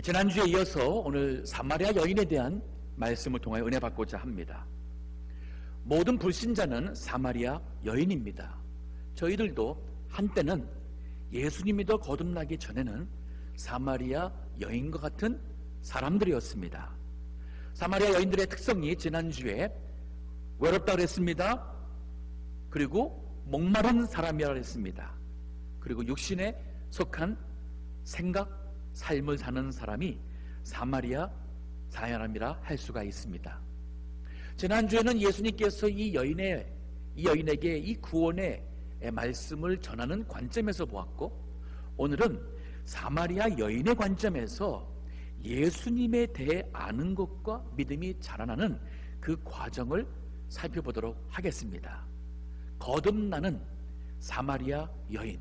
지난주에 이어서 오늘 사마리아 여인에 대한 말씀을 통하여 은혜 받고자 합니다. 모든 불신자는 사마리아 여인입니다. 저희들도 한때는 예수님이 더 거듭나기 전에는 사마리아 여인과 같은 사람들이었습니다. 사마리아 여인들의 특성이 지난주에 외롭다 그랬습니다. 그리고 목마른 사람이라 그랬습니다. 그리고 육신에 속한 생각, 삶을 사는 사람이 사마리아 사람이라 할 수가 있습니다. 지난주에는 예수님께서 이 여인에게 이 구원의 말씀을 전하는 관점에서 보았고, 오늘은 사마리아 여인의 관점에서 예수님에 대해 아는 것과 믿음이 자라나는 그 과정을 살펴보도록 하겠습니다. 거듭나는 사마리아 여인,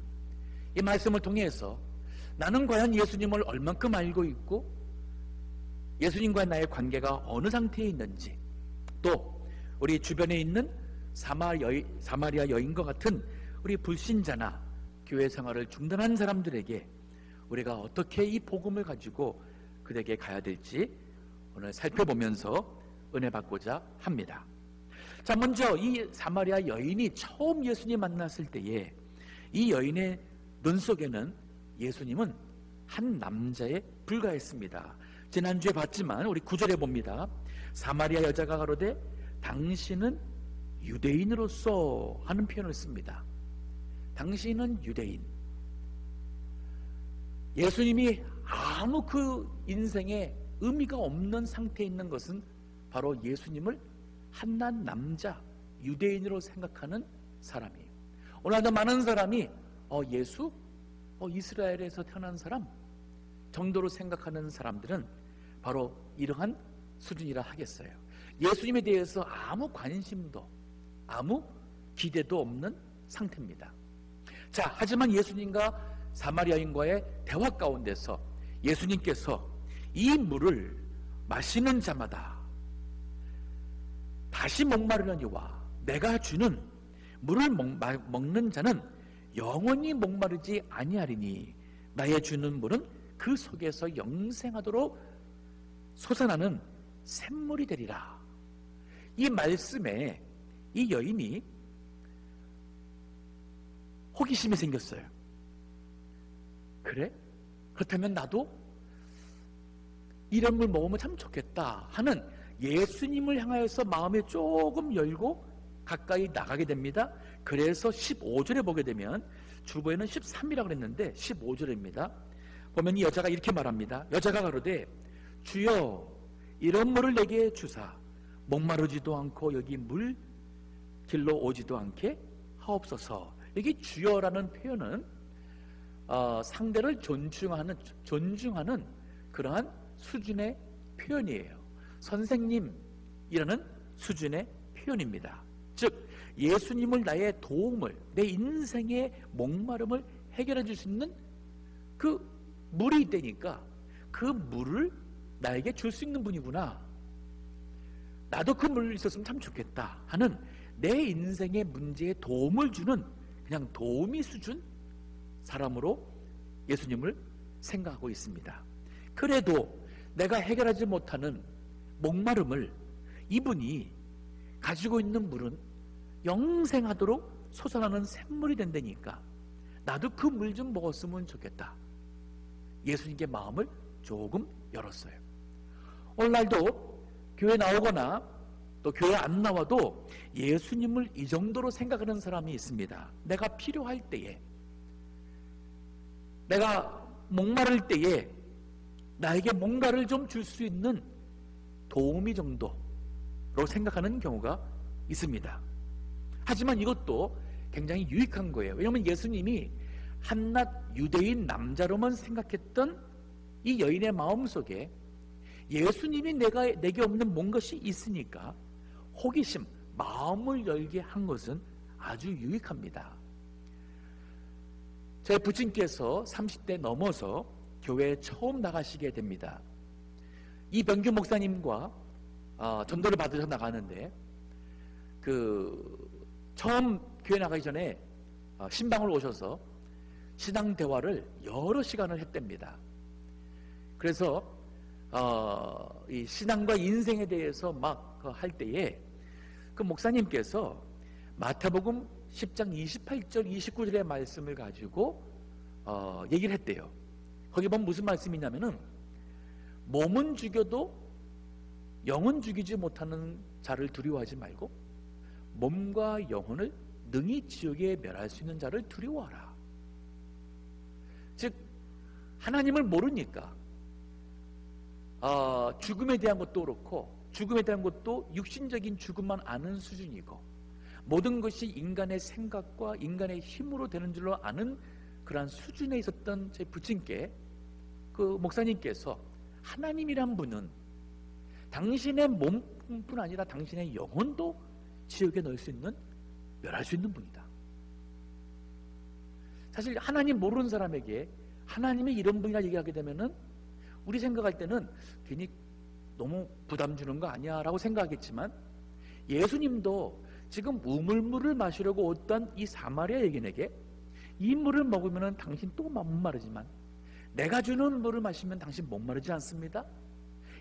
이 말씀을 통해서 나는 과연 예수님을 얼만큼 알고 있고 예수님과 나의 관계가 어느 상태에 있는지, 또 우리 주변에 있는 사마리아 여인과 같은 우리 불신자나 교회 생활을 중단한 사람들에게 우리가 어떻게 이 복음을 가지고 그들에게 가야 될지 오늘 살펴보면서 은혜 받고자 합니다. 자, 먼저 이 사마리아 여인이 처음 예수님 만났을 때에 이 여인의 눈 속에는 예수님은 한 남자에 불과했습니다. 지난주에 봤지만 우리 9절에 봅니다. 사마리아 여자가 가로되 당신은 유대인으로서 하는 표현을 씁니다. 당신은 유대인. 예수님이 아무 그 인생에 의미가 없는 상태에 있는 것은 바로 예수님을 한낱 남자, 유대인으로 생각하는 사람이에요. 오늘도 많은 사람이 예수? 이스라엘에서 태어난 사람? 정도로 생각하는 사람들은 바로 이러한 수준이라 하겠어요. 예수님에 대해서 아무 관심도 아무 기대도 없는 상태입니다. 자, 하지만 예수님과 사마리아인과의 대화 가운데서 예수님께서 이 물을 마시는 자마다 다시 목마르려니와 내가 주는 물을 먹는 자는 영원히 목마르지 아니하리니 나의 주는 물은 그 속에서 영생하도록 솟아나는 샘물이 되리라. 이 말씀에 이 여인이 호기심이 생겼어요. 그래? 그렇다면 나도 이런 물 먹으면 참 좋겠다 하는 예수님을 향하여서 마음이 조금 열고 가까이 나가게 됩니다. 그래서 15절에 보게 되면, 주보에는 13이라고 그랬는데 15절입니다. 보면 이 여자가 이렇게 말합니다. 여자가 가로되 주여 이런 물을 내게 주사 목마르지도 않고 여기 물 길로 오지도 않게 하옵소서. 여기 주여라는 표현은 상대를 존중하는 그러한 수준의 표현이에요. 선생님이라는 수준의 표현입니다. 즉 예수님을 나의 도움을, 내 인생의 목마름을 해결해 줄 수 있는 그 물이 있다니까 그 물을 나에게 줄 수 있는 분이구나, 나도 그 물 있었으면 참 좋겠다 하는 내 인생의 문제에 도움을 주는 그냥 도우미 수준 사람으로 예수님을 생각하고 있습니다. 그래도 내가 해결하지 못하는 목마름을 이분이 가지고 있는 물은 영생하도록 솟아나는 샘물이 된다니까 나도 그 물 좀 먹었으면 좋겠다. 예수님께 마음을 조금 열었어요. 오늘날도 교회 나오거나 또 교회 안 나와도 예수님을 이 정도로 생각하는 사람이 있습니다. 내가 필요할 때에, 내가 목마를 때에 나에게 뭔가를 좀 줄 수 있는 도우미 정도로 생각하는 경우가 있습니다. 하지만 이것도 굉장히 유익한 거예요. 왜냐하면 예수님이 한낱 유대인 남자로만 생각했던 이 여인의 마음속에 예수님이 내게 없는 뭔것이 있으니까 호기심, 마음을 열게 한 것은 아주 유익합니다. 저희 부친께서 30대 넘어서 교회에 처음 나가시게 됩니다. 이병규 목사님과 전도를 받으셔 나가는데 처음 교회 나가기 전에 신방을 오셔서 신앙 대화를 여러 시간을 했답니다. 그래서 이 신앙과 인생에 대해서 막 할 때에 그 목사님께서 마태복음 10장 28절 29절의 말씀을 가지고 얘기를 했대요. 거기 보면 무슨 말씀이냐면은 몸은 죽여도 영은 죽이지 못하는 자를 두려워하지 말고 몸과 영혼을 능히 지옥에 멸할 수 있는 자를 두려워하라. 즉 하나님을 모르니까 죽음에 대한 것도 그렇고 죽음에 대한 것도 육신적인 죽음만 아는 수준이고 모든 것이 인간의 생각과 인간의 힘으로 되는 줄로 아는 그러한 수준에 있었던 제 부친께 그 목사님께서 하나님이란 분은 당신의 몸뿐 아니라 당신의 영혼도 지옥에 넣을 수 있는, 멸할 수 있는 분이다. 사실 하나님 모르는 사람에게 하나님이 이런 분이라 얘기하게 되면은 우리 생각할 때는 괜히 너무 부담 주는 거 아니야 라고 생각하겠지만 예수님도 지금 우물물을 마시려고 왔던 이 사마리아 여인에게 이 물을 먹으면 당신 또 목마르지만 내가 주는 물을 마시면 당신 목마르지 않습니다.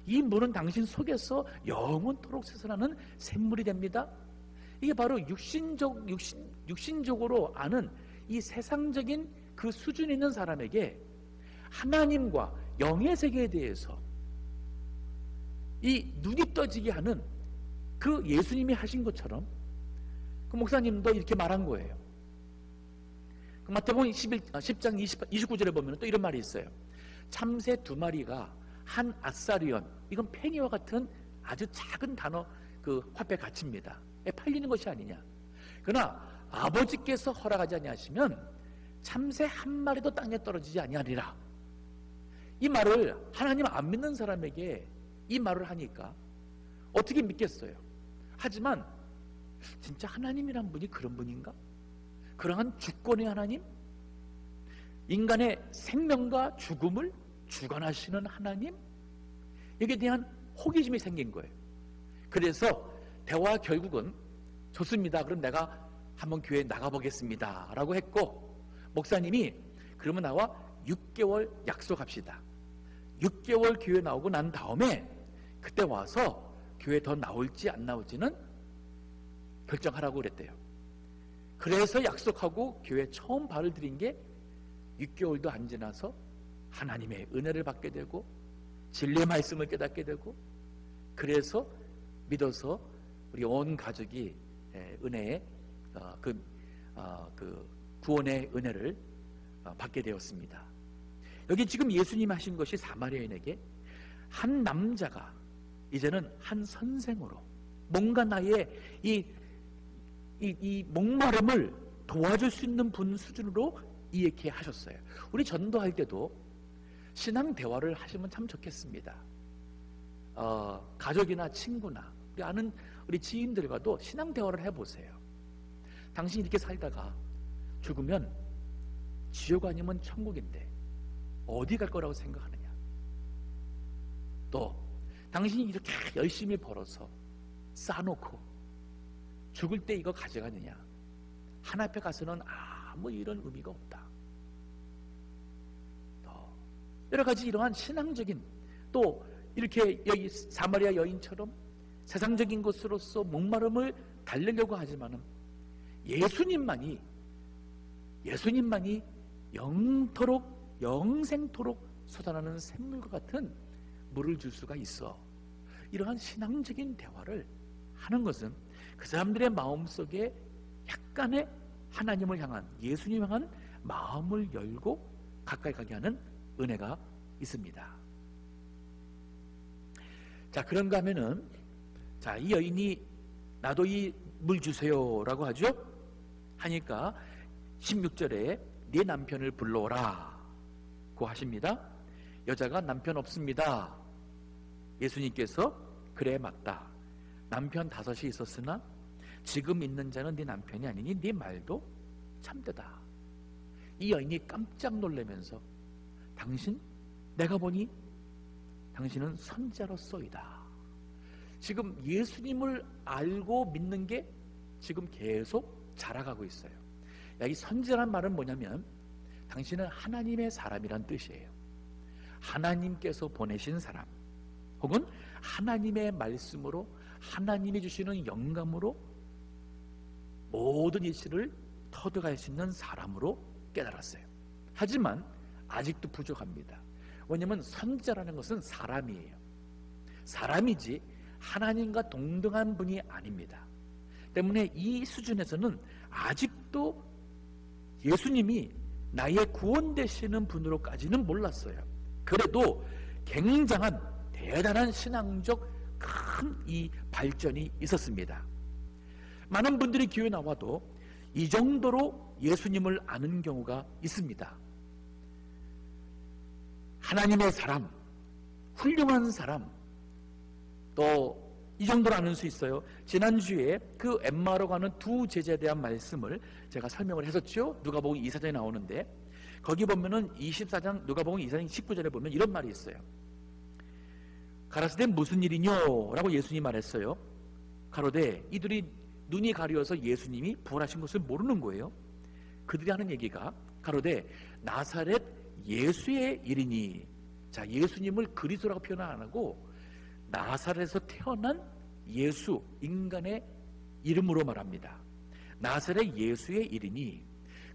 이 물은 당신 속에서 영원토록 솟아나는 샘물이 됩니다. 이게 바로 육신적으로 아는 이 세상적인 그 수준에 있는 사람에게 하나님과 영의 세계에 대해서 이 눈이 떠지게 하는 그 예수님이 하신 것처럼 그 목사님도 이렇게 말한 거예요. 그 마태복음 10장 29절에 보면 또 이런 말이 있어요. 참새 2마리가 한 아사리온, 이건 페니와 같은 아주 작은 단어 그 화폐 가치입니다. 팔리는 것이 아니냐. 그러나 아버지께서 허락하지 아니하시면 참새 1마리도 땅에 떨어지지 아니하리라. 이 말을 하나님 안 믿는 사람에게 이 말을 하니까 어떻게 믿겠어요? 하지만 진짜 하나님이란 분이 그런 분인가? 그러한 주권의 하나님? 인간의 생명과 죽음을 주관하시는 하나님? 여기에 대한 호기심이 생긴 거예요. 그래서 대화 결국은 좋습니다. 그럼 내가 한번 교회에 나가보겠습니다 라고 했고 목사님이 그러면 나와 6개월 약속합시다. 6개월 교회 나오고 난 다음에 그때 와서 교회 더 나올지 안 나올지는 결정하라고 그랬대요. 그래서 약속하고 교회 처음 발을 들인 게 6개월도 안 지나서 하나님의 은혜를 받게 되고 진리의 말씀을 깨닫게 되고 그래서 믿어서 우리 온 가족이 은혜의 그 구원의 은혜를 받게 되었습니다. 여기 지금 예수님이 하신 것이 사마리아인에게 한 남자가 이제는 한 선생으로 뭔가 나의 이 목마름을 도와줄 수 있는 분 수준으로 이렇게 하셨어요. 우리 전도할 때도 신앙 대화를 하시면 참 좋겠습니다. 가족이나 친구나 우리 아는 우리 지인들과도 신앙 대화를 해보세요. 당신이 이렇게 살다가 죽으면 지옥 아니면 천국인데 어디 갈 거라고 생각하느냐. 또 당신이 이렇게 열심히 벌어서 쌓아놓고 죽을 때 이거 가져가느냐. 하나님 앞에 가서는 아무 이런 의미가 없다. 또 여러 가지 이러한 신앙적인 또 이렇게 여기 사마리아 여인처럼 세상적인 것으로서 목마름을 달래려고 하지만은 예수님만이 영토록 영생토록 솟아나는 샘물과 같은 물을 줄 수가 있어. 이러한 신앙적인 대화를 하는 것은 그 사람들의 마음속에 약간의 하나님을 향한 예수님을 향한 마음을 열고 가까이 가게 하는 은혜가 있습니다. 자, 그런가 하면은 자, 이 여인이 나도 이 물 주세요 라고 하죠. 하니까 16절에 네 남편을 불러오라 고 하십니다. 여자가 남편 없습니다. 예수님께서 그래 맞다. 남편 5이 있었으나 지금 있는 자는 네 남편이 아니니 네 말도 참되다. 이 여인이 깜짝 놀라면서 당신 내가 보니 당신은 선자로서이다. 지금 예수님을 알고 믿는 게 지금 계속 자라가고 있어요. 이 선지자란 말은 뭐냐면 당신은 하나님의 사람이란 뜻이에요. 하나님께서 보내신 사람, 혹은 하나님의 말씀으로 하나님이 주시는 영감으로 모든 이치를 터득할 수 있는 사람으로 깨달았어요. 하지만 아직도 부족합니다. 왜냐하면 선지자라는 것은 사람이에요. 사람이지 하나님과 동등한 분이 아닙니다. 때문에 이 수준에서는 아직도 예수님이 나의 구원 되시는 분으로까지는 몰랐어요. 그래도 굉장한 대단한 신앙적 큰 이 발전이 있었습니다. 많은 분들이 교회 나와도 이 정도로 예수님을 아는 경우가 있습니다. 하나님의 사람, 훌륭한 사람, 또 이 정도로 아는 수 있어요. 지난주에 그 엠마오로 가는 두 제자에 대한 말씀을 제가 설명을 했었죠. 누가복음 2사장에 나오는데 거기 보면은 24장 누가복음 2사장 19절에 보면 이런 말이 있어요. 가라사대 무슨 일이뇨? 라고 예수님이 말했어요. 가로되 이들이 눈이 가려워서 예수님이 부활하신 것을 모르는 거예요. 그들이 하는 얘기가 가로되 나사렛 예수의 일이니, 자, 예수님을 그리스도라고 표현 안 하고 나사렛에서 태어난 예수, 인간의 이름으로 말합니다. 나사렛 예수의 일이니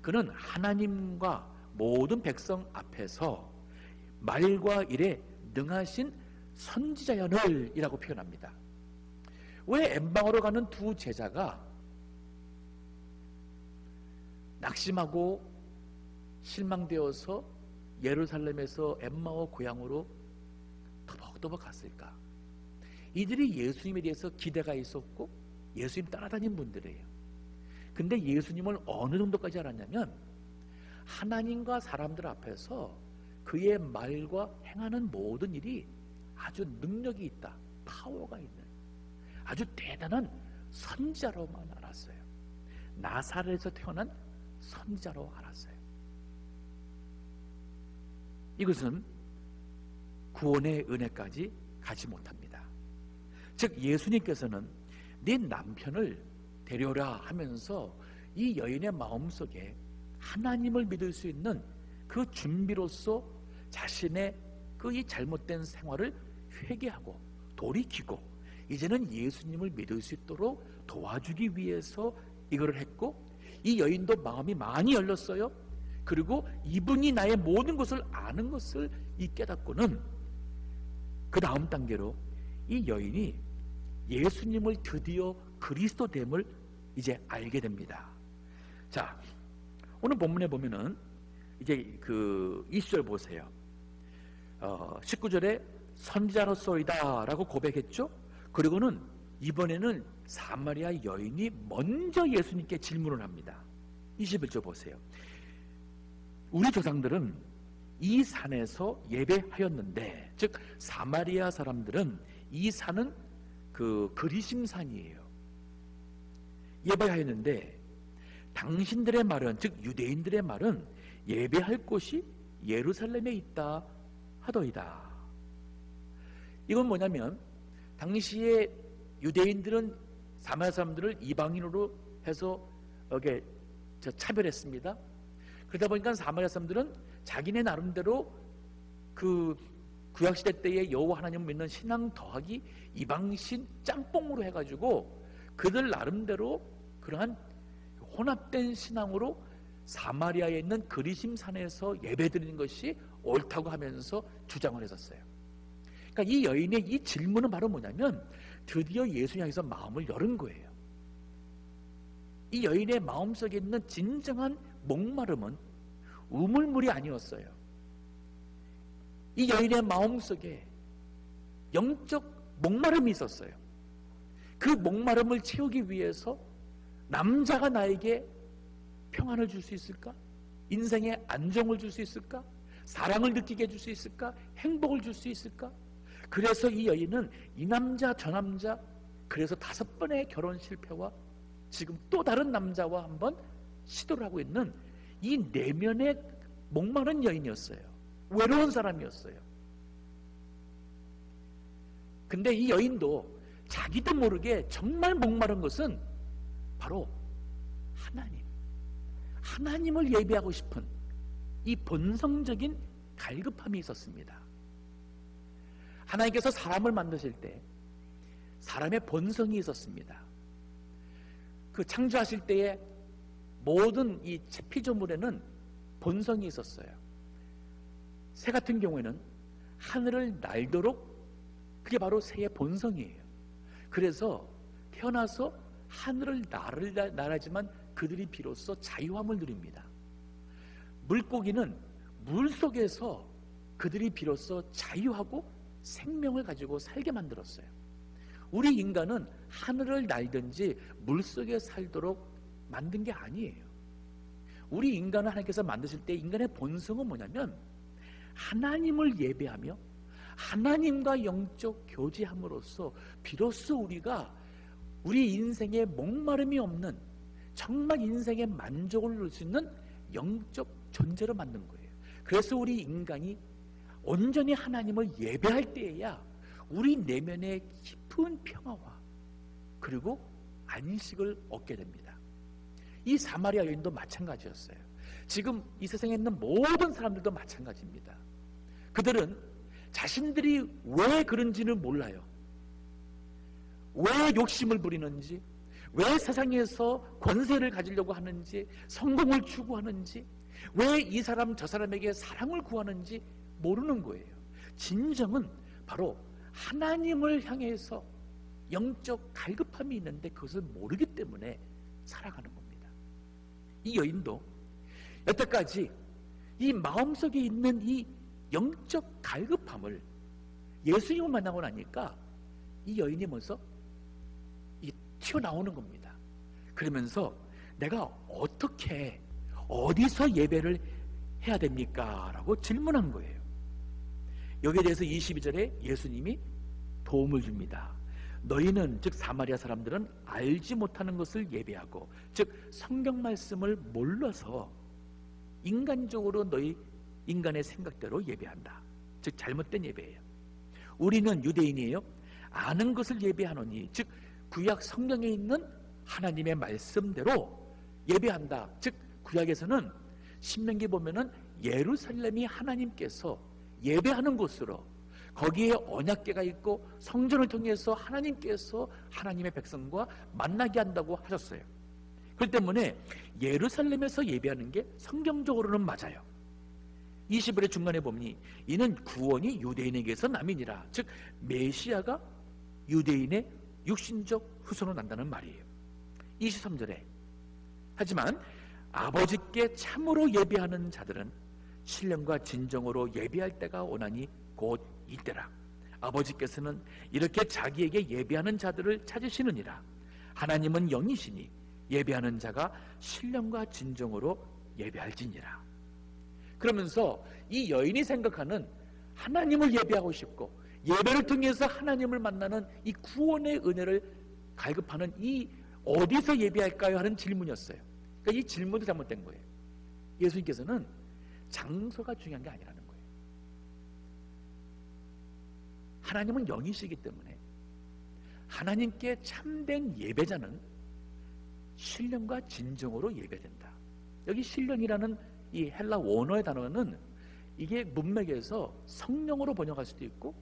그는 하나님과 모든 백성 앞에서 말과 일에 능하신 선지자여늘 이라고 표현합니다. 왜 엠마오로 가는 두 제자가 낙심하고 실망되어서 예루살렘에서 엠마오 고향으로 터벅터벅 갔을까? 이들이 예수님에 대해서 기대가 있었고 예수님 따라다닌 분들이에요. 근데 예수님을 어느 정도까지 알았냐면 하나님과 사람들 앞에서 그의 말과 행하는 모든 일이 아주 능력이 있다, 파워가 있는 아주 대단한 선지자로만 알았어요. 나사렛에서 태어난 선지자로 알았어요. 이것은 구원의 은혜까지 가지 못합니다. 즉 예수님께서는 네 남편을 데려오라 하면서 이 여인의 마음속에 하나님을 믿을 수 있는 그 준비로서 자신의 그 이 잘못된 생활을 회개하고 돌이키고 이제는 예수님을 믿을 수 있도록 도와주기 위해서 이거를 했고, 이 여인도 마음이 많이 열렸어요. 그리고 이분이 나의 모든 것을 아는 것을 이 깨닫고는 그 다음 단계로 이 여인이 예수님을 드디어 그리스도됨을 이제 알게 됩니다. 자, 오늘 본문에 보면은 이제 그 20절 보세요. 19절에 선지자로서이다 라고 고백했죠. 그리고는 이번에는 사마리아 여인이 먼저 예수님께 질문을 합니다. 21절 보세요. 우리 조상들은 이 산에서 예배하였는데, 즉 사마리아 사람들은 이 산은 그 그리심산이에요. 예배하였는데 당신들의 말은, 즉 유대인들의 말은 예배할 곳이 예루살렘에 있다 하더이다. 이건 뭐냐면 당시에 유대인들은 사마리아 사람들을 이방인으로 해서 이렇게 차별했습니다. 그러다 보니까 사마리아 사람들은 자기네 나름대로 그 구약시대 때의 여호와 하나님을 믿는 신앙 더하기 이방신 짬뽕으로 해가지고 그들 나름대로 그러한 혼합된 신앙으로 사마리아에 있는 그리심산에서 예배드리는 것이 옳다고 하면서 주장을 했었어요. 그러니까 이 여인의 이 질문은 바로 뭐냐면 드디어 예수 향해서 마음을 열은 거예요. 이 여인의 마음속에 있는 진정한 목마름은 우물물이 아니었어요. 이 여인의 마음속에 영적 목마름이 있었어요. 그 목마름을 채우기 위해서 남자가 나에게 평안을 줄 수 있을까? 인생에 안정을 줄 수 있을까? 사랑을 느끼게 해줄 수 있을까? 행복을 줄 수 있을까? 그래서 이 여인은 이 남자 저 남자, 그래서 5번의 결혼 실패와 지금 또 다른 남자와 한번 시도를 하고 있는 이 내면의 목마른 여인이었어요. 외로운 사람이었어요. 근데 이 여인도 자기도 모르게 정말 목마른 것은 바로 하나님을 예배하고 싶은 이 본성적인 갈급함이 있었습니다. 하나님께서 사람을 만드실 때 사람의 본성이 있었습니다. 그 창조하실 때에 모든 이 피조물에는 본성이 있었어요. 새 같은 경우에는 하늘을 날도록, 그게 바로 새의 본성이에요. 그래서 태어나서 하늘을 날아지만 그들이 비로소 자유함을 누립니다. 물고기는 물속에서 그들이 비로소 자유하고 생명을 가지고 살게 만들었어요. 우리 인간은 하늘을 날든지 물속에 살도록 만든 게 아니에요. 우리 인간을 하나님께서 만드실 때 인간의 본성은 뭐냐면 하나님을 예배하며 하나님과 영적 교제함으로써 비로소 우리가 우리 인생에 목마름이 없는, 정말 인생의 만족을 누릴 수 있는 영적 존재로 만든 거예요. 그래서 우리 인간이 온전히 하나님을 예배할 때에야 우리 내면의 깊은 평화와 그리고 안식을 얻게 됩니다. 이 사마리아 여인도 마찬가지였어요. 지금 이 세상에 있는 모든 사람들도 마찬가지입니다. 그들은 자신들이 왜 그런지는 몰라요. 왜 욕심을 부리는지, 왜 세상에서 권세를 가지려고 하는지, 성공을 추구하는지, 왜 이 사람 저 사람에게 사랑을 구하는지 모르는 거예요. 진정은 바로 하나님을 향해서 영적 갈급함이 있는데 그것을 모르기 때문에 살아가는 겁니다. 이 여인도 여태까지 이 마음속에 있는 이 영적 갈급함을 예수님을 만나고 나니까 이 여인이 먼저 튀어나오는 겁니다. 그러면서 내가 어떻게, 어디서 예배를 해야 됩니까? 라고 질문한 거예요. 여기에 대해서 22절에 예수님이 도움을 줍니다. 너희는, 즉 사마리아 사람들은 알지 못하는 것을 예배하고, 즉 성경 말씀을 몰라서 인간적으로 너희 인간의 생각대로 예배한다. 즉 잘못된 예배예요. 우리는 유대인이에요. 아는 것을 예배하노니, 즉 구약 성경에 있는 하나님의 말씀대로 예배한다. 즉 구약에서는 신명기 보면은 예루살렘이 하나님께서 예배하는 곳으로, 거기에 언약궤가 있고 성전을 통해서 하나님께서 하나님의 백성과 만나게 한다고 하셨어요. 그렇기 때문에 예루살렘에서 예배하는 게 성경적으로는 맞아요. 20절의 중간에 보니 이는 구원이 유대인에게서 남이니라. 즉 메시아가 유대인의 육신적 후손으로 난다는 말이에요. 23절에 하지만 아버지께 참으로 예배하는 자들은 신령과 진정으로 예배할 때가 오나니 곧 이때라. 아버지께서는 이렇게 자기에게 예배하는 자들을 찾으시느니라. 하나님은 영이시니 예배하는 자가 신령과 진정으로 예배할지니라. 그러면서 이 여인이 생각하는 하나님을 예배하고 싶고 예배를 통해서 하나님을 만나는 이 구원의 은혜를 갈급하는 이 어디서 예배할까요? 하는 질문이었어요. 그러니까 이 질문도 잘못된 거예요. 예수님께서는 장소가 중요한 게 아니라는 거예요. 하나님은 영이시기 때문에 하나님께 참된 예배자는 신령과 진정으로 예배된다. 여기 신령이라는 이 헬라 원어의 단어는 이게 문맥에서 성령으로 번역할 수도 있고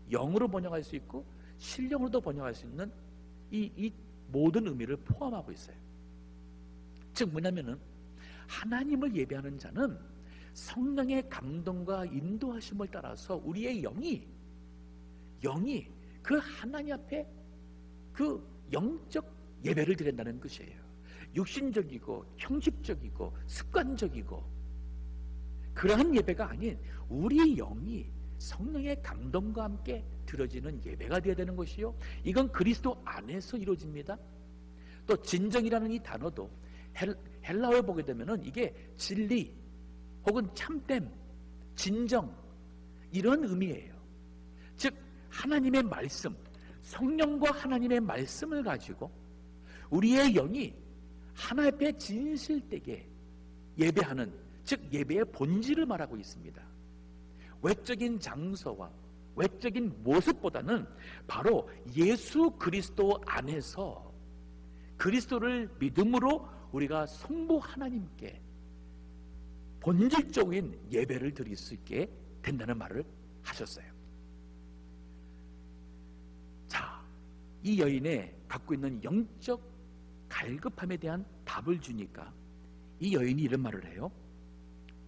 영으로 번역할 수 있고 신령으로도 번역할 수 있는 이 모든 의미를 포함하고 있어요. 즉 뭐냐면은 하나님을 예배하는 자는 성령의 감동과 인도하심을 따라서 우리의 영이 그 하나님 앞에 그 영적 예배를 드린다는 것이에요. 육신적이고 형식적이고 습관적이고 그러한 예배가 아닌 우리 영이 성령의 감동과 함께 드려지는 예배가 되어야 되는 것이요, 이건 그리스도 안에서 이루어집니다. 또 진정이라는 이 단어도 헬라어에 보게 되면은 이게 진리 혹은 참됨, 진정 이런 의미예요. 즉 하나님의 말씀, 성령과 하나님의 말씀을 가지고 우리의 영이 하나님 앞에 진실되게 예배하는, 즉 예배의 본질을 말하고 있습니다. 외적인 장소와 외적인 모습보다는 바로 예수 그리스도 안에서 그리스도를 믿음으로 우리가 성부 하나님께 본질적인 예배를 드릴 수 있게 된다는 말을 하셨어요. 이 여인의 갖고 있는 영적 갈급함에 대한 답을 주니까 이 여인이 이런 말을 해요.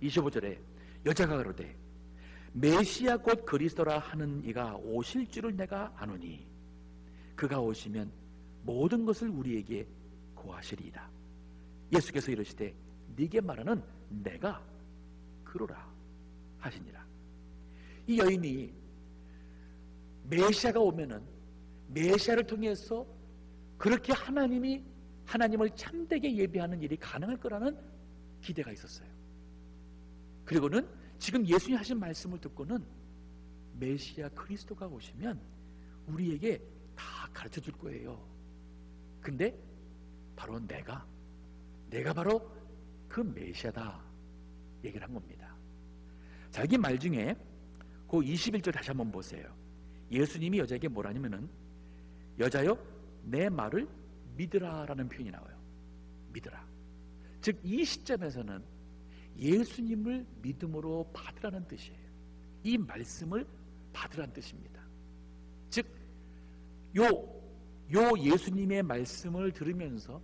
25절에 여자가 가로되 메시아 곧 그리스도라 하는 이가 오실 줄을 내가 아노니 그가 오시면 모든 것을 우리에게 고하시리이다. 예수께서 이르시되 네게 말하는 내가 그로라 하시니라. 이 여인이 메시아가 오면은 메시아를 통해서 그렇게 하나님을 참되게 예배하는 일이 가능할 거라는 기대가 있었어요. 그리고는 지금 예수님이 하신 말씀을 듣고는 메시아 그리스도가 오시면 우리에게 다 가르쳐 줄 거예요. 근데 바로 내가 바로 그 메시아다 얘기를 한 겁니다. 자, 여기 말 중에 그 21절 다시 한번 보세요. 예수님이 여자에게 뭐라냐면은 여자여 내 말을 믿으라 라는 표현이 나와요. 믿으라. 즉 이 시점에서는 예수님을 믿음으로 받으라는 뜻이에요. 이 말씀을 받으라는 뜻입니다. 즉 요 예수님의 말씀을 들으면서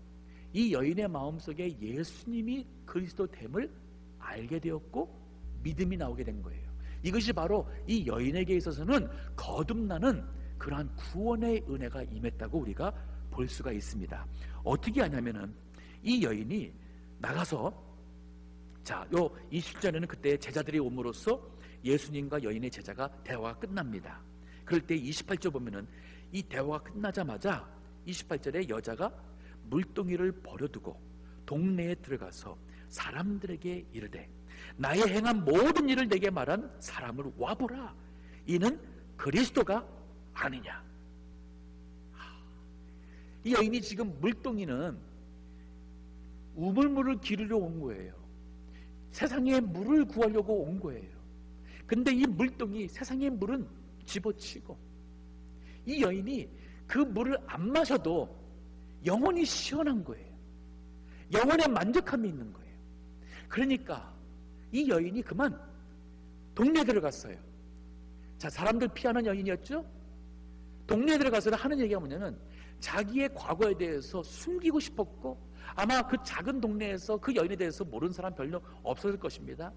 이 여인의 마음속에 예수님이 그리스도 됨을 알게 되었고 믿음이 나오게 된 거예요. 이것이 바로 이 여인에게 있어서는 거듭나는 그러한 구원의 은혜가 임했다고 우리가 볼 수가 있습니다. 어떻게 하냐면은 이 여인이 나가서 자, 요 20절에는 그때 제자들이 옴으로써 예수님과 여인의 제자가 대화가 끝납니다. 그럴 때 28절 보면은 이 대화가 끝나자마자 28절에 여자가 물동이를 버려두고 동네에 들어가서 사람들에게 이르되 나의 행한 모든 일을 내게 말한 사람을 와보라. 이는 그리스도가 아니냐. 이 여인이 지금 물동이는 우물물을 기르러 온 거예요. 세상에 물을 구하려고 온 거예요. 근데 이 물동이 세상의 물은 집어치고 이 여인이 그 물을 안 마셔도 영혼이 시원한 거예요. 영혼에 만족함이 있는 거예요. 그러니까 이 여인이 그만 동네에 들어갔어요. 자, 사람들 피하는 여인이었죠. 동네에 들어가서 하는 얘기가 뭐냐면 자기의 과거에 대해서 숨기고 싶었고 아마 그 작은 동네에서 그 여인에 대해서 모르는 사람 별로 없었을 것입니다.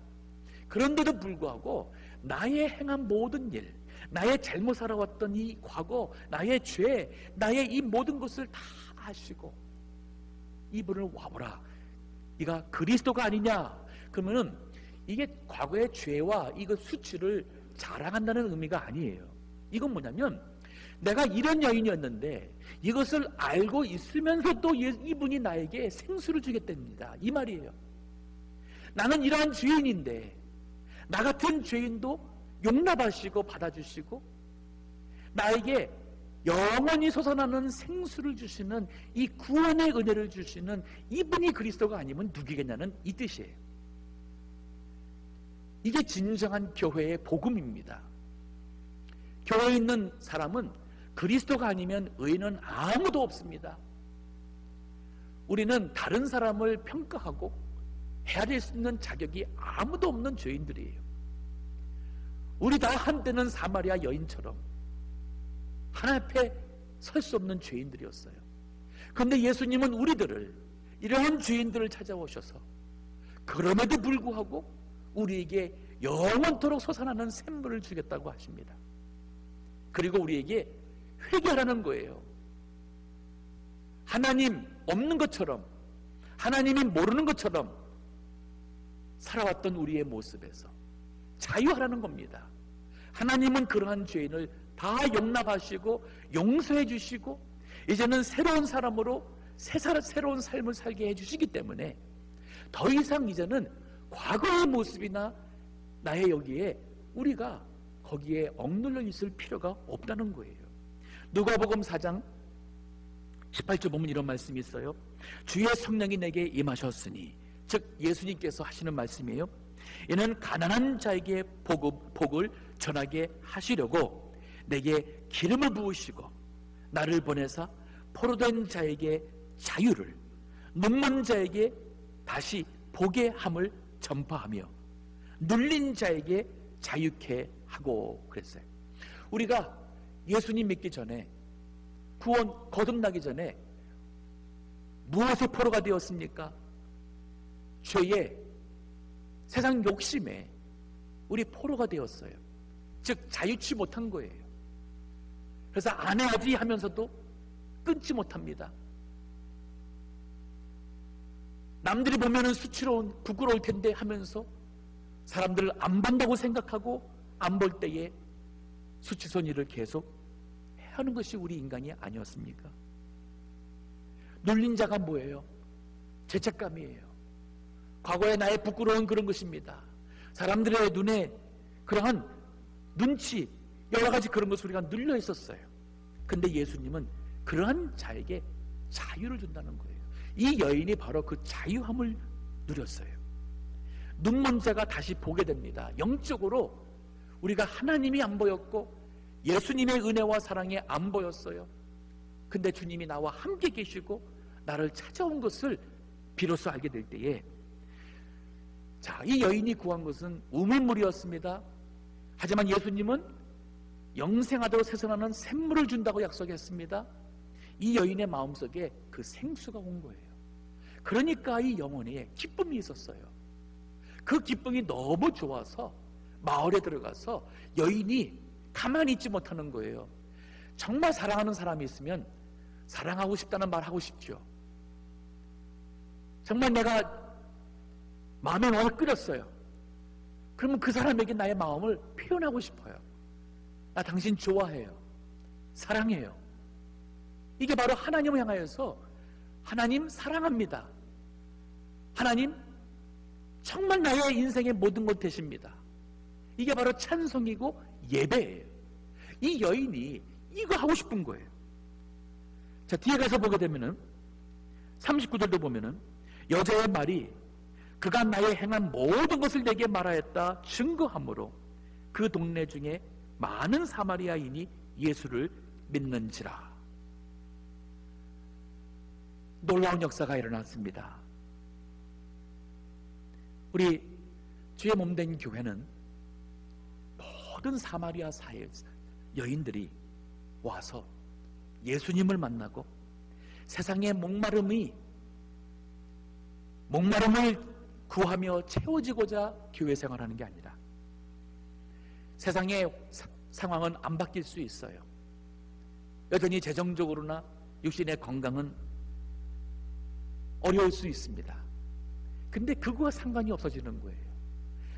그런데도 불구하고 나의 행한 모든 일, 나의 잘못 살아왔던 이 과거, 나의 죄, 나의 이 모든 것을 다 아시고 이분을 와보라. 네가 그리스도가 아니냐? 그러면은 이게 과거의 죄와 이거 수치를 자랑한다는 의미가 아니에요. 이건 뭐냐면 내가 이런 여인이었는데 이것을 알고 있으면서도 이분이 나에게 생수를 주겠답니다. 이 말이에요. 나는 이러한 죄인인데 나 같은 죄인도 용납하시고 받아주시고 나에게 영원히 솟아나는 생수를 주시는 이 구원의 은혜를 주시는 이분이 그리스도가 아니면 누구겠냐는 이 뜻이에요. 이게 진정한 교회의 복음입니다. 교회에 있는 사람은 그리스도가 아니면 의인은 아무도 없습니다. 우리는 다른 사람을 평가하고 헤아릴 수 있는 자격이 아무도 없는 죄인들이에요. 우리 다 한때는 사마리아 여인처럼 하나님 앞에 설 수 없는 죄인들이었어요. 그런데 예수님은 우리들을 이러한 죄인들을 찾아오셔서 그럼에도 불구하고 우리에게 영원토록 솟아나는 샘물을 주겠다고 하십니다. 그리고 우리에게 회개하라는 거예요. 하나님 없는 것처럼 하나님이 모르는 것처럼 살아왔던 우리의 모습에서 자유하라는 겁니다. 하나님은 그러한 죄인을 다 용납하시고 용서해 주시고 이제는 새로운 사람으로 새로운 삶을 살게 해주시기 때문에 더 이상 이제는 과거의 모습이나 나의 여기에 우리가 거기에 억눌려 있을 필요가 없다는 거예요. 누가복음 4장 18절 보면 이런 말씀이 있어요. 주의 성령이 내게 임하셨으니, 즉 예수님께서 하시는 말씀이에요. 이는 가난한 자에게 복을 전하게 하시려고 내게 기름을 부으시고 나를 보내사 포로된 자에게 자유를, 눈먼 자에게 다시 보게 함을 전파하며 눌린 자에게 자유케 하고 그랬어요. 우리가 예수님 믿기 전에 구원 거듭나기 전에 무엇의 포로가 되었습니까? 죄의 세상 욕심에 우리 포로가 되었어요. 즉 자유치 못한 거예요. 그래서 안 해야지 하면서도 끊지 못합니다. 남들이 보면은 수치로운 부끄러울 텐데 하면서 사람들을 안 본다고 생각하고 안 볼 때에 수치스러운 일을 계속 하는 것이 우리 인간이 아니었습니까? 눌린 자가 뭐예요? 죄책감이에요. 과거의 나의 부끄러운 그런 것입니다. 사람들의 눈에 그러한 눈치, 여러 가지 그런 것을 우리가 눌려 있었어요. 근데 예수님은 그러한 자에게 자유를 준다는 거예요. 이 여인이 바로 그 자유함을 누렸어요. 눈먼 자가 다시 보게 됩니다. 영적으로 우리가 하나님이 안 보였고 예수님의 은혜와 사랑이 안 보였어요. 근데 주님이 나와 함께 계시고 나를 찾아온 것을 비로소 알게 될 때에, 자, 이 여인이 구한 것은 우물물이었습니다. 하지만 예수님은 영생하도록 솟아나는 샘물을 준다고 약속했습니다. 이 여인의 마음속에 그 생수가 온 거예요. 그러니까 이 영혼에 기쁨이 있었어요. 그 기쁨이 너무 좋아서 마을에 들어가서 여인이 가만히 있지 못하는 거예요. 정말 사랑하는 사람이 있으면 사랑하고 싶다는 말 하고 싶죠. 정말 내가 마음에 마음을 끓였어요. 그러면 그 사람에게 나의 마음을 표현하고 싶어요. 나 당신 좋아해요. 사랑해요. 이게 바로 하나님을 향하여서 하나님 사랑합니다. 하나님 정말 나의 인생의 모든 것 되십니다. 이게 바로 찬송이고 예배예요. 이 여인이 이거 하고 싶은 거예요. 자, 뒤에 가서 보게 되면은 39절도 보면은 여자의 말이 그가 나의 행한 모든 것을 내게 말하였다 증거하므로 그 동네 중에 많은 사마리아인이 예수를 믿는지라. 놀라운 역사가 일어났습니다. 우리 주의 몸된 교회는 모든 사마리아 사회 여인들이 와서 예수님을 만나고 세상의 목마름을 구하며 채워지고자 교회 생활하는 게 아니라, 세상의 상황은 안 바뀔 수 있어요. 여전히 재정적으로나 육신의 건강은 어려울 수 있습니다. 근데 그거와 상관이 없어지는 거예요.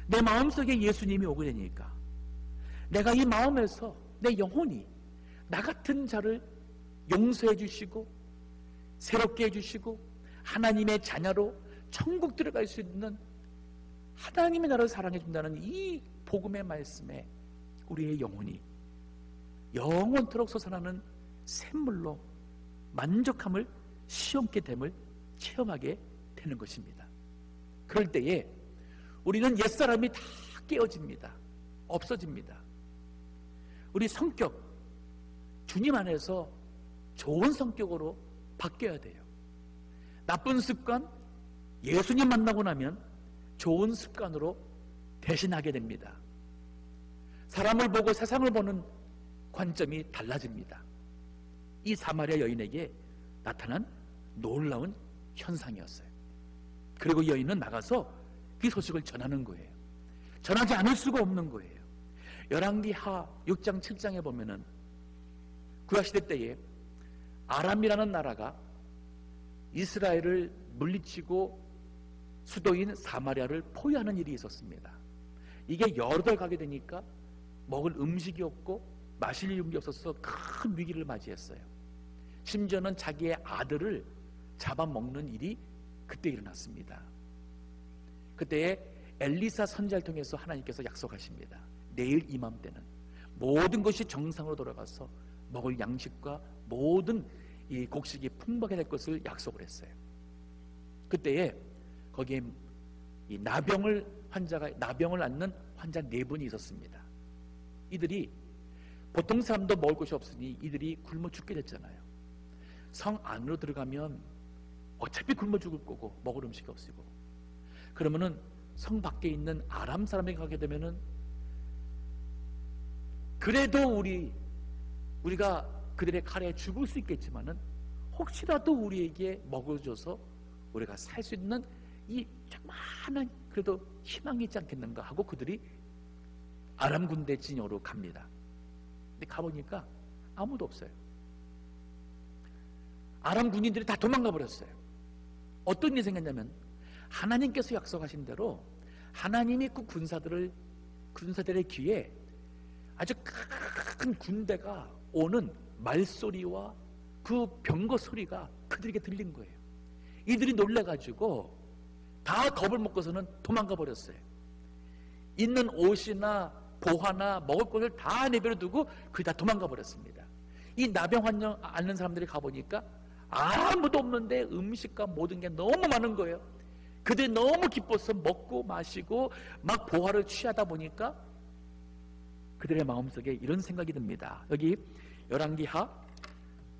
내 마음속에 예수님이 오게 되니까 내가 이 마음에서 내 영혼이 나 같은 자를 용서해 주시고 새롭게 해주시고 하나님의 자녀로 천국 들어갈 수 있는 하나님의 나라를 사랑해 준다는 이 복음의 말씀에 우리의 영혼이 영원토록 솟아나는 샘물로 만족함을 시험케 됨을 체험하게 되는 것입니다. 그럴 때에 우리는 옛사람이 다 깨어집니다. 없어집니다. 우리 성격, 주님 안에서 좋은 성격으로 바뀌어야 돼요. 나쁜 습관, 예수님 만나고 나면 좋은 습관으로 대신하게 됩니다. 사람을 보고 세상을 보는 관점이 달라집니다. 이 사마리아 여인에게 나타난 놀라운 현상이었어요. 그리고 여인은 나가서 그 소식을 전하는 거예요. 전하지 않을 수가 없는 거예요. 열왕기하 6장 7장에 보면은 구약시대 때에 아람이라는 나라가 이스라엘을 물리치고 수도인 사마리아를 포위하는 일이 있었습니다. 이게 여러 달 가게 되니까 먹을 음식이 없고 마실 음식이 없어서 큰 위기를 맞이했어요. 심지어는 자기의 아들을 잡아먹는 일이 그때 일어났습니다. 그때에 엘리사 선지자를 통해서 하나님께서 약속하십니다. 내일 이맘때는 모든 것이 정상으로 돌아가서 먹을 양식과 모든 이 곡식이 풍부하게 될 것을 약속을 했어요. 그때에 거기에 이 나병을 앓는 환자 4분이 있었습니다. 이들이 보통 사람도 먹을 것이 없으니 이들이 굶어 죽게 됐잖아요. 성 안으로 들어가면 어차피 굶어 죽을 거고 먹을 음식이 없고, 그러면은 성 밖에 있는 아람 사람에게 가게 되면은 그래도 우리가 그들의 칼에 죽을 수 있겠지만은 혹시라도 우리에게 먹어줘서 우리가 살 수 있는 이 조그마한 그래도 희망이 있지 않겠는가 하고 그들이 아람 군대 진영으로 갑니다. 근데 가보니까 아무도 없어요. 아람 군인들이 다 도망가 버렸어요. 어떤 일이 생겼냐면 하나님께서 약속하신 대로 하나님이 그 군사들의 귀에 아주 큰 군대가 오는 말소리와 그 병거 소리가 그들에게 들린 거예요. 이들이 놀래가지고 다 겁을 먹고서는 도망가 버렸어요. 있는 옷이나 보화나 먹을 것을 다 내버려 두고 그게 다 도망가 버렸습니다. 이 나병 환자 앓는 사람들이 가보니까 아무도 없는데 음식과 모든 게 너무 많은 거예요. 그들이 너무 기뻐서 먹고 마시고 막 보화를 취하다 보니까 그들의 마음속에 이런 생각이 듭니다. 여기 열왕기하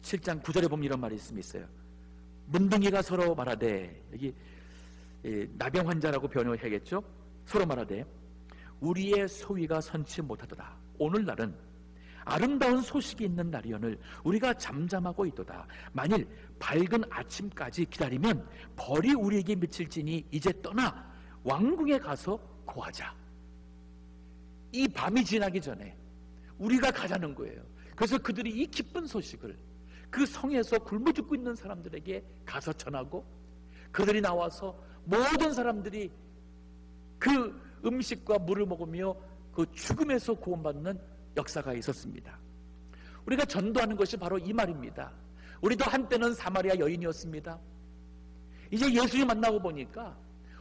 7장 9절에 보면 이런 말이 있어요. 문둥이가 서로 말하되, 여기 나병 환자라고 변형을 해야겠죠. 서로 말하되 우리의 소위가 선치 못하도다. 오늘날은 아름다운 소식이 있는 날이오늘 우리가 잠잠하고 있도다. 만일 밝은 아침까지 기다리면 벌이 우리에게 미칠지니 이제 떠나 왕궁에 가서 고하자. 이 밤이 지나기 전에 우리가 가자는 거예요. 그래서 그들이 이 기쁜 소식을 그 성에서 굶어 죽고 있는 사람들에게 가서 전하고, 그들이 나와서 모든 사람들이 그 음식과 물을 먹으며 그 죽음에서 구원받는 역사가 있었습니다. 우리가 전도하는 것이 바로 이 말입니다. 우리도 한때는 사마리아 여인이었습니다. 이제 예수님 만나고 보니까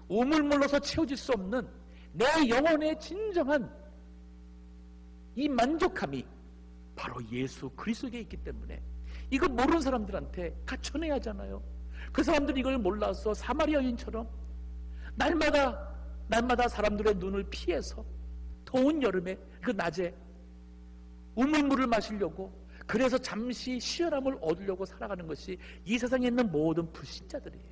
우물물로서 채워질 수 없는 내 영혼의 진정한 이 만족함이 바로 예수 그리스도에 있기 때문에 이거 모르는 사람들한테 다 전해야 하잖아요. 그 사람들이 이걸 몰라서 사마리아 여인처럼 날마다 사람들의 눈을 피해서 더운 여름에 그 낮에 우물물을 마시려고, 그래서 잠시 시원함을 얻으려고 살아가는 것이 이 세상에 있는 모든 불신자들이에요.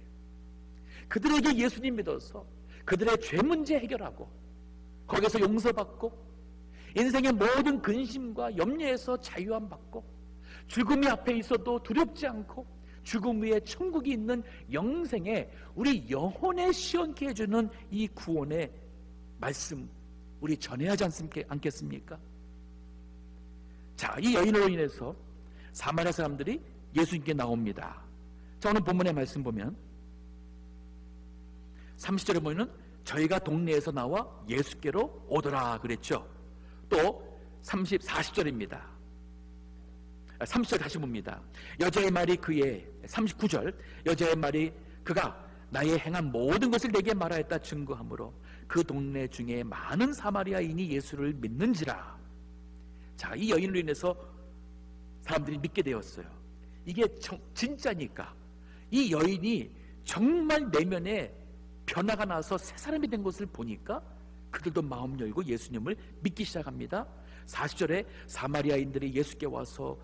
그들에게 예수님 믿어서 그들의 죄 문제 해결하고 거기서 용서받고 인생의 모든 근심과 염려에서 자유함 받고 죽음이 앞에 있어도 두렵지 않고 죽음 위에 천국이 있는 영생에 우리 영혼에 시원케 해주는 이 구원의 말씀 우리 전해야 하지 않겠습니까? 자, 이 여인으로 인해서 사마리아 사람들이 예수님께 나옵니다. 자, 오늘 본문의 말씀 보면 30절에 보면 저희가 동네에서 나와 예수께로 오더라 그랬죠. 또 40절입니다. 30절 다시 봅니다. 여자의 말이 그의 39절 여자의 말이 그가 나의 행한 모든 것을 내게 말하였다 증거하므로 그 동네 중에 많은 사마리아인이 예수를 믿는지라. 자, 이 여인으로 인해서 사람들이 믿게 되었어요. 이게 진짜니까 이 여인이 정말 내면에 변화가 나서 새 사람이 된 것을 보니까 그들도 마음 열고 예수님을 믿기 시작합니다. 40절에 사마리아인들이 예수께 와서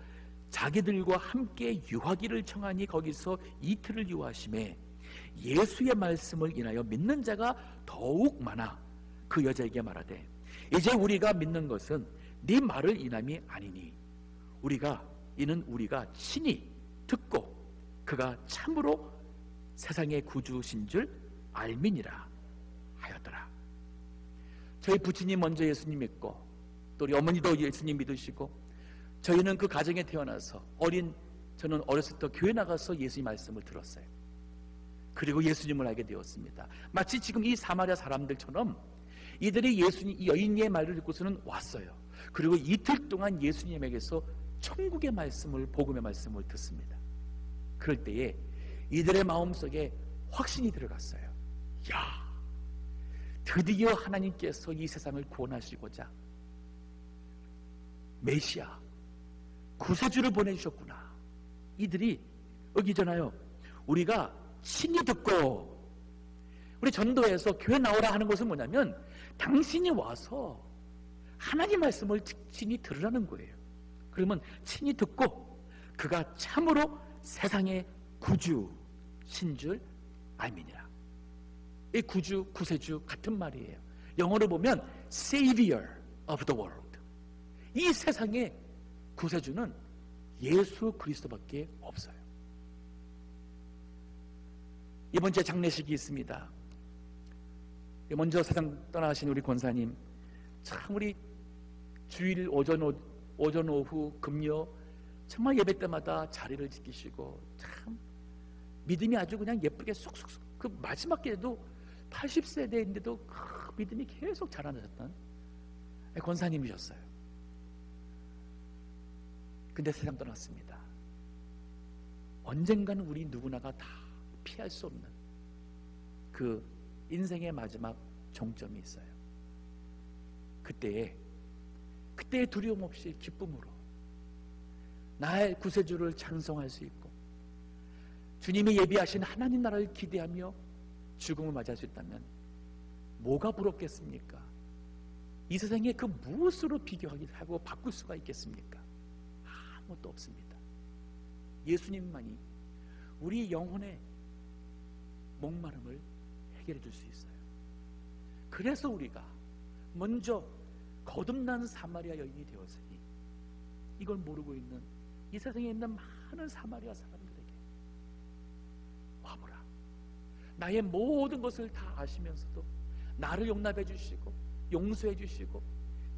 자기들과 함께 유하기를 청하니 거기서 이틀을 유하심에 예수의 말씀을 인하여 믿는 자가 더욱 많아 그 여자에게 말하되 이제 우리가 믿는 것은 네 말을 인함이 아니니 이는 우리가 친히 듣고 그가 참으로 세상의 구주신 줄 알미니라 하였더라. 저희 부친이 먼저 예수님 믿고 또 우리 어머니도 예수님 믿으시고 저희는 그 가정에 태어나서 저는 어렸을 때 교회 나가서 예수님 말씀을 들었어요. 그리고 예수님을 알게 되었습니다. 마치 지금 이 사마리아 사람들처럼 이들이 이 여인의 말을 듣고서는 왔어요. 그리고 이틀 동안 예수님에게서 천국의 말씀을, 복음의 말씀을 듣습니다. 그럴 때에 이들의 마음속에 확신이 들어갔어요. 야, 드디어 하나님께서 이 세상을 구원하시고자 메시아 구세주를 보내주셨구나. 이들이 여기잖아요. 우리가 친히 듣고, 우리 전도에서 교회 나오라 하는 것은 뭐냐면 당신이 와서 하나님 말씀을 친히 들으라는 거예요. 그러면 친히 듣고 그가 참으로 세상의 구주신 줄 알미니라. 이 구주, 구세주 같은 말이에요. 영어로 보면 Savior of the world. 이 세상의 구세주는 예수 그리스도밖에 없어요. 이번 주에 장례식이 있습니다. 먼저 세상 떠나신 우리 권사님, 참 우리 주일 오전 오후 금요 정말 예배 때마다 자리를 지키시고 참 믿음이 아주 그냥 예쁘게 쏙쏙쏙, 그 마지막 기회도 80세대인데도 그 믿음이 계속 자라나셨던 권사님이셨어요. 근데 세상 떠났습니다. 언젠가는 우리 누구나가 다 피할 수 없는 그 인생의 마지막 종점이 있어요. 그때에 두려움 없이 기쁨으로 나의 구세주를 찬송할 수 있고 주님이 예비하신 하나님 나라를 기대하며 죽음을 맞이할 수 있다면 뭐가 부럽겠습니까? 이 세상에 그 무엇으로 비교하고 바꿀 수가 있겠습니까? 아무것도 없습니다. 예수님만이 우리 영혼의 목마름을 해결해 줄 수 있어요. 그래서 우리가 먼저 거듭난 사마리아 여인이 되었으니 이걸 모르고 있는 이 세상에 있는 많은 사마리아 사람들에게 와보라. 나의 모든 것을 다 아시면서도 나를 용납해 주시고 용서해 주시고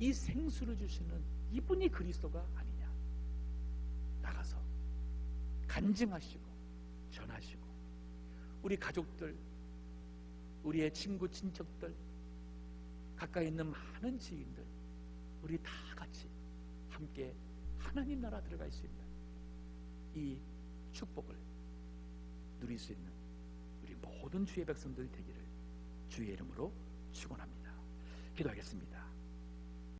이 생수를 주시는 이분이 그리스도가 아니냐. 나가서 간증하시고 전하시고 우리 가족들, 우리의 친구 친척들, 가까이 있는 많은 지인들, 우리 다 같이 함께 하나님 나라 들어갈 수 있는 이 축복을 누릴 수 있는 우리 모든 주의 백성들 되기를 주의 이름으로 축원합니다. 기도하겠습니다.